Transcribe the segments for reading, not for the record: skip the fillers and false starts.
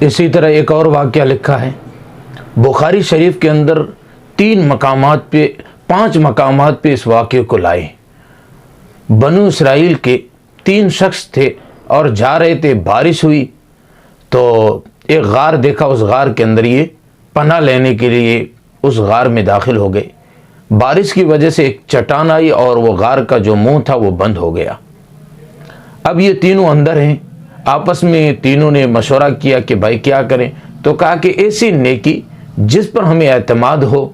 اسی طرح ایک اور واقعہ لکھا ہے بخاری شریف کے اندر 5 مقامات پہ اس واقعے کو لائے۔ بنو اسرائیل کے 3 شخص تھے اور جا رہے تھے، بارش ہوئی تو ایک غار دیکھا، اس غار کے اندر یہ پناہ لینے کے لیے اس غار میں داخل ہو گئے۔ بارش کی وجہ سے ایک چٹان آئی اور وہ غار کا جو منہ تھا وہ بند ہو گیا۔ اب یہ تینوں اندر ہیں، آپس میں تینوں نے مشورہ کیا کہ بھائی کیا کریں، تو کہا کہ ایسی نیکی جس پر ہمیں اعتماد ہو،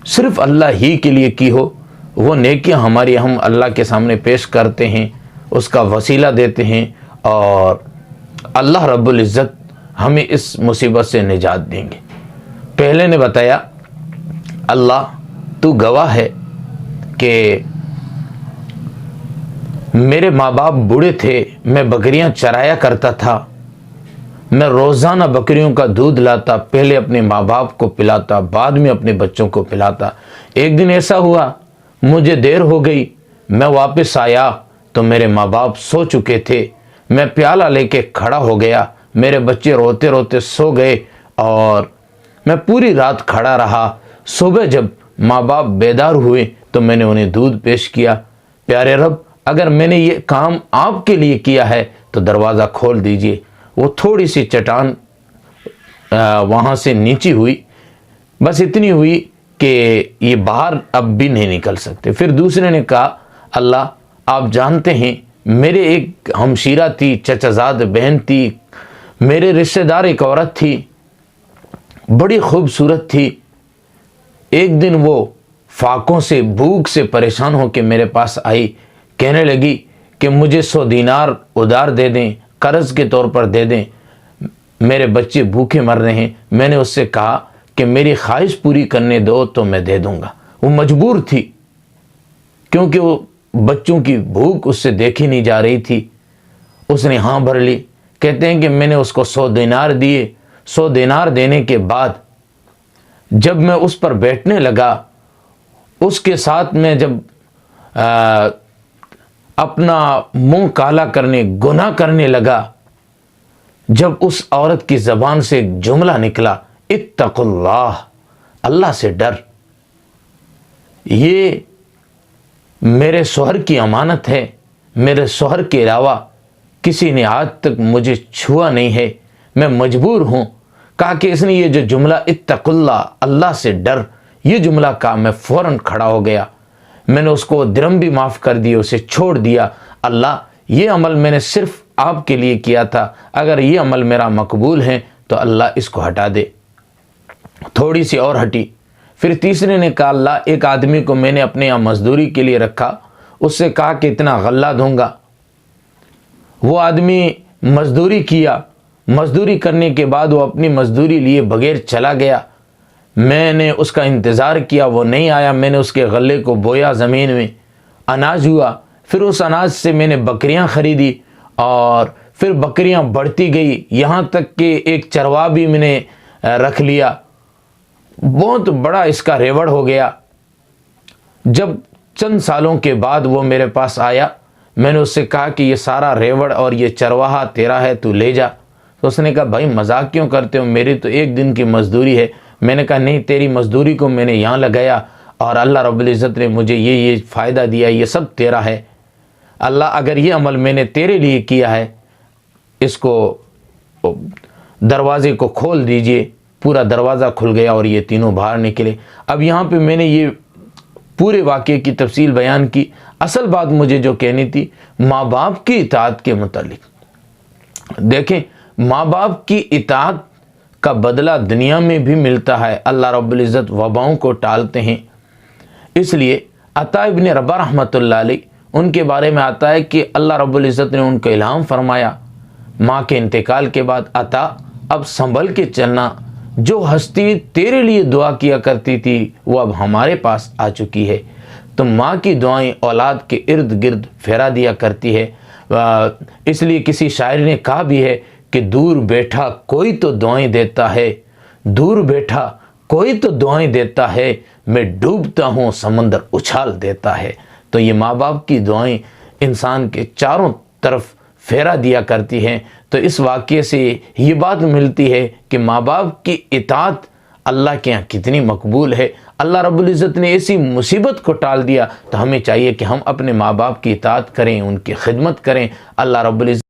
صرف اللہ ہی کے لیے کی ہو، وہ نیکیاں ہماری ہم اللہ کے سامنے پیش کرتے ہیں، اس کا وسیلہ دیتے ہیں اور اللہ رب العزت ہمیں اس مصیبت سے نجات دیں گے۔ پہلے نے بتایا اللہ تو گواہ ہے کہ میرے ماں باپ بوڑھے تھے، میں بکریاں چرایا کرتا تھا، میں روزانہ بکریوں کا دودھ لاتا، پہلے اپنے ماں باپ کو پلاتا، بعد میں اپنے بچوں کو پلاتا۔ ایک دن ایسا ہوا مجھے دیر ہو گئی، میں واپس آیا تو میرے ماں باپ سو چکے تھے، میں پیالہ لے کے کھڑا ہو گیا، میرے بچے روتے روتے سو گئے اور میں پوری رات کھڑا رہا۔ صبح جب ماں باپ بیدار ہوئے تو میں نے انہیں دودھ پیش کیا۔ پیارے رب، اگر میں نے یہ کام آپ کے لیے کیا ہے تو دروازہ کھول دیجئے۔ وہ تھوڑی سی چٹان وہاں سے نیچی ہوئی، بس اتنی ہوئی کہ یہ باہر اب بھی نہیں نکل سکتے۔ پھر دوسرے نے کہا اللہ آپ جانتے ہیں میرے ایک ہمشیرہ تھی، چچا زاد بہن تھی، میرے رشتہ دار ایک عورت تھی، بڑی خوبصورت تھی۔ ایک دن وہ فاقوں سے، بھوک سے پریشان ہو کے میرے پاس آئی، کہنے لگی کہ مجھے 100 دینار ادھار دے دیں، قرض کے طور پر دے دیں، میرے بچے بھوکے مر رہے ہیں۔ میں نے اس سے کہا کہ میری خواہش پوری کرنے دو تو میں دے دوں گا۔ وہ مجبور تھی کیونکہ وہ بچوں کی بھوک اس سے دیکھی نہیں جا رہی تھی۔ اس نے ہاں بھر لی۔ کہتے ہیں کہ میں نے اس کو 100 دینار دیے۔ 100 دینار دینے کے بعد جب میں اس پر بیٹھنے لگا، اس کے ساتھ میں جب اپنا منہ کالا کرنے، گناہ کرنے لگا، جب اس عورت کی زبان سے ایک جملہ نکلا اتق اللہ، اللہ سے ڈر، یہ میرے شوہر کی امانت ہے، میرے شوہر کے علاوہ کسی نے آج تک مجھے چھوا نہیں ہے، میں مجبور ہوں۔ کہا کہ اس نے یہ جو جملہ اتق اللہ، اللہ سے ڈر، یہ جملہ کہا، میں فوراً کھڑا ہو گیا، میں نے اس کو درم بھی معاف کر دی، اسے چھوڑ دیا۔ اللہ یہ عمل میں نے صرف آپ کے لیے کیا تھا، اگر یہ عمل میرا مقبول ہے تو اللہ اس کو ہٹا دے۔ تھوڑی سی اور ہٹی۔ پھر تیسرے نے کہا اللہ ایک آدمی کو میں نے اپنے یہاں مزدوری کے لیے رکھا، اس سے کہا کہ اتنا غلہ دوں گا۔ وہ آدمی مزدوری کیا، مزدوری کرنے کے بعد وہ اپنی مزدوری لیے بغیر چلا گیا۔ میں نے اس کا انتظار کیا، وہ نہیں آیا، میں نے اس کے غلے کو بویا زمین میں، اناج ہوا۔ پھر اس اناج سے میں نے بکریاں خریدی اور پھر بکریاں بڑھتی گئی، یہاں تک کہ ایک چروا بھی میں نے رکھ لیا، بہت بڑا اس کا ریوڑ ہو گیا۔ جب چند سالوں کے بعد وہ میرے پاس آیا، میں نے اس سے کہا کہ یہ سارا ریوڑ اور یہ چرواہا تیرا ہے، تو لے جا۔ تو اس نے کہا بھائی مذاق کیوں کرتے ہو، میری تو ایک دن کی مزدوری ہے۔ میں نے کہا نہیں، تیری مزدوری کو میں نے یہاں لگایا اور اللہ رب العزت نے مجھے یہ فائدہ دیا، یہ سب تیرا ہے۔ اللہ اگر یہ عمل میں نے تیرے لیے کیا ہے، اس کو دروازے کو کھول دیجئے۔ پورا دروازہ کھل گیا اور یہ تینوں باہر نکلے۔ اب یہاں پہ میں نے یہ پورے واقعے کی تفصیل بیان کی۔ اصل بات مجھے جو کہنی تھی ماں باپ کی اطاعت کے متعلق، دیکھیں ماں باپ کی اطاعت کا بدلہ دنیا میں بھی ملتا ہے، اللہ رب العزت وباؤں کو ٹالتے ہیں۔ اس لیے عطا ابن رباح رحمۃ اللہ علیہ، ان کے بارے میں آتا ہے کہ اللہ رب العزت نے ان کو الہام فرمایا ماں کے انتقال کے بعد، عطا اب سنبھل کے چلنا، جو ہستی تیرے لیے دعا کیا کرتی تھی وہ اب ہمارے پاس آ چکی ہے۔ تو ماں کی دعائیں اولاد کے ارد گرد پھیرا دیا کرتی ہے۔ اس لیے کسی شاعر نے کہا بھی ہے کہ دور بیٹھا کوئی تو دعائیں دیتا ہے، دور بیٹھا کوئی تو دعائیں دیتا ہے، میں ڈوبتا ہوں سمندر اچھال دیتا ہے۔ تو یہ ماں باپ کی دعائیں انسان کے چاروں طرف پھیرا دیا کرتی ہیں۔ تو اس واقعے سے یہ بات ملتی ہے کہ ماں باپ کی اطاعت اللہ کے یہاں کتنی مقبول ہے۔ اللہ رب العزت نے ایسی مصیبت کو ٹال دیا، تو ہمیں چاہیے کہ ہم اپنے ماں باپ کی اطاعت کریں، ان کی خدمت کریں۔ اللہ رب العزت